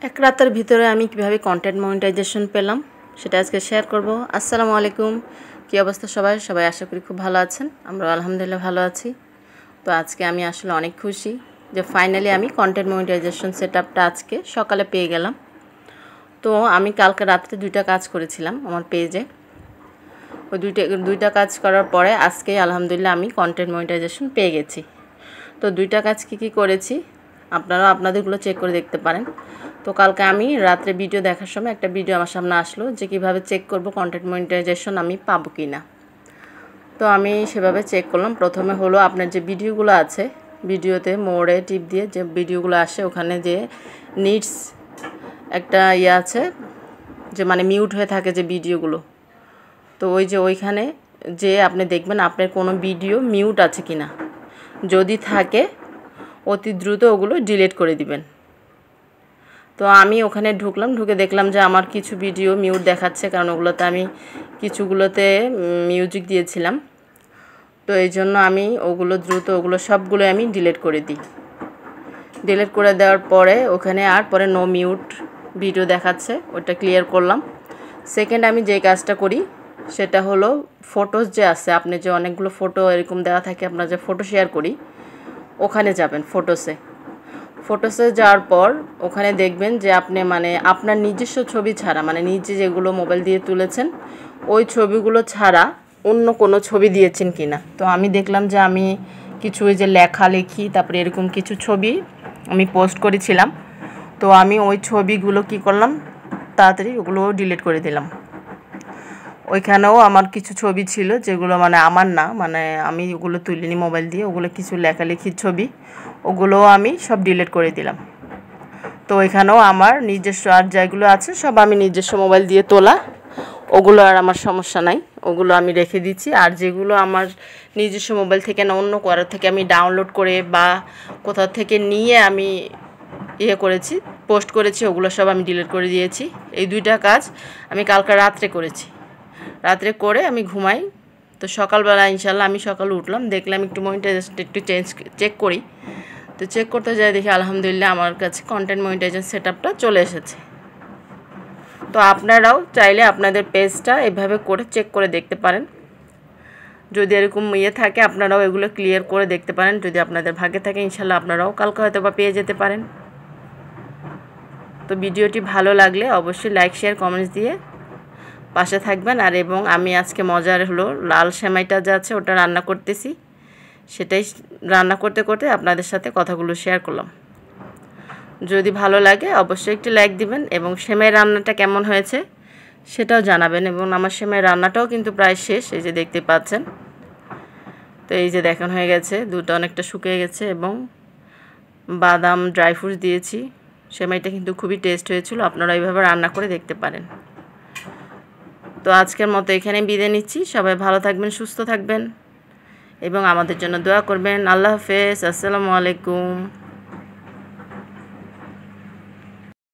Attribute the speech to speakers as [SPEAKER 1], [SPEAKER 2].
[SPEAKER 1] এক রাতের ভিতরে আমি কিভাবে কন্টেন্ট মনিটাইজেশন পেলাম সেটা আজকে শেয়ার করব। আসসালামু আলাইকুম, কী অবস্থা সবাই আশা করি খুব ভালো আছেন। আমরা আলহামদুলিল্লাহ ভালো আছি। তো আজকে আমি আসলে অনেক খুশি যে ফাইনালি আমি কন্টেন্ট মনিটাইজেশন সেটআপটা আজকে সকালে পেয়ে গেলাম। তো আমি কালকে রাত্রে 2টা কাজ করেছিলাম আমার পেজে। ওই দুইটা কাজ করার পরে আজকে আলহামদুলিল্লাহ আমি কন্টেন্ট মনিটাইজেশন পেয়ে গেছি। তো 2টা কাজ কী করেছি আপনারা আপনাদেরগুলো চেক করে দেখতে পারেন। তো কালকে আমি রাত্রে ভিডিও দেখার সময় একটা ভিডিও আমার সামনে আসলো যে কীভাবে চেক করব কন্টেন্ট মনিটাইজেশন আমি পাবো কি না। তো আমি সেভাবে চেক করলাম। প্রথমে হলো আপনার যে ভিডিওগুলো আছে, ভিডিওতে মোড়ে টিপ দিয়ে যে ভিডিওগুলো আসে ওখানে যে নিডস একটা আছে যে মানে মিউট হয়ে থাকে যে ভিডিওগুলো, তো ওইখানে যে আপনি দেখবেন আপনার কোনো ভিডিও মিউট আছে কি না। যদি থাকে অতি দ্রুত ওগুলো ডিলিট করে দিবেন। তো আমি ওখানে ঢুকলাম, ঢুকে দেখলাম যে আমার কিছু ভিডিও মিউট দেখাচ্ছে, কারণ ওগুলোতে আমি কিছুগুলোতে মিউজিক দিয়েছিলাম। তো এই জন্য আমি ওগুলো সবগুলো আমি ডিলিট করে দিই। ডিলিট করে দেওয়ার পরে ওখানে আর পরে নো মিউট ভিডিও দেখাচ্ছে, ওটা ক্লিয়ার করলাম। সেকেন্ড আমি যে কাজটা করি সেটা হলো ফটোস যে আছে, আপনি যে অনেকগুলো ফটো এরকম দেওয়া থাকে, আপনার যে ফটো শেয়ার করি ওখানে যাবেন। ফটোসে যাওয়ার পর ওখানে দেখবেন যে আপনি মানে আপনার নিজস্ব ছবি ছাড়া, মানে নিজে যেগুলো মোবাইল দিয়ে তুলেছেন ওই ছবিগুলো ছাড়া অন্য কোনো ছবি দিয়েছেন কি না। তো আমি দেখলাম যে আমি কিছু ওই যে লেখালেখি তারপরে এরকম কিছু ছবি আমি পোস্ট করেছিলাম। তো আমি ওই ছবিগুলো কি করলাম, তাড়াতাড়ি ওগুলো ডিলিট করে দিলাম। ওইখানেও আমার কিছু ছবি ছিল যেগুলো মানে আমার না, মানে আমি ওগুলো তুলিনি মোবাইল দিয়ে, ওগুলো কিছু লেখালেখির ছবি, ওগুলোও আমি সব ডিলিট করে দিলাম। তো এখানেও আমার নিজস্ব আর যেগুলো আছে সব আমি নিজস্ব মোবাইল দিয়ে তোলা, ওগুলো আর আমার সমস্যা নাই, ওগুলো আমি রেখে দিচ্ছি। আর যেগুলো আমার নিজস্ব মোবাইল থেকে না অন্য কারোর থেকে আমি ডাউনলোড করে বা কোথাও থেকে নিয়ে আমি করেছি, পোস্ট করেছি, ওগুলো সব আমি ডিলিট করে দিয়েছি। এই 2টা কাজ আমি কালকে রাত্রে করেছি। রাত্রে করে আমি ঘুমাই। তো সকালবেলা ইনশাল্লাহ আমি সকালে উঠলাম, দেখলাম একটু মনিটাইজেশন একটু চেক করি। তো চেক করতে যাই দেখি আলহামদুলিল্লাহ আমার কাছে কন্টেন্ট মনিটাইজেশন সেটআপটা চলে এসেছে। তো আপনারাও চাইলে আপনাদের পেজটা এভাবে করে চেক করে দেখতে পারেন। যদি এরকম থাকে আপনারাও এগুলো ক্লিয়ার করে দেখতে পারেন। যদি আপনাদের ভাগ্যে থাকে ইনশাল্লাহ আপনারাও কালকে হয়তো বা পেয়ে যেতে পারেন। তো ভিডিওটি ভালো লাগলে অবশ্যই লাইক শেয়ার কমেন্টস দিয়ে পাশে থাকবেন। আর এবং আমি আজকে মজার হলো লাল সেমাইটা যা আছে ওটা রান্না করতেছি, সেটাই রান্না করতে করতে আপনাদের সাথে কথাগুলো শেয়ার করলাম। যদি ভালো লাগে অবশ্যই একটি লাইক দিবেন এবং সেমাই রান্নাটা কেমন হয়েছে সেটাও জানাবেন। এবং আমার সেমাই রান্নাটাও কিন্তু প্রায় শেষ, এই যে দেখতে পাচ্ছেন। তো এই যে দেখানো হয়ে গেছে, দুধটা অনেকটা শুকিয়ে গেছে এবং বাদাম ড্রাই ফ্রুটস দিয়েছি। সেমাইটা কিন্তু খুবই টেস্ট হয়েছিল, আপনারা এইভাবে রান্না করে দেখতে পারেন। তো আজকের মতো এখানে বিদায় নিচ্ছি। সবাই ভালো থাকবেন, সুস্থ থাকবেন এবং আমাদের জন্য দোয়া করবেন। আল্লাহ হাফেজ, আসসালামু আলাইকুম।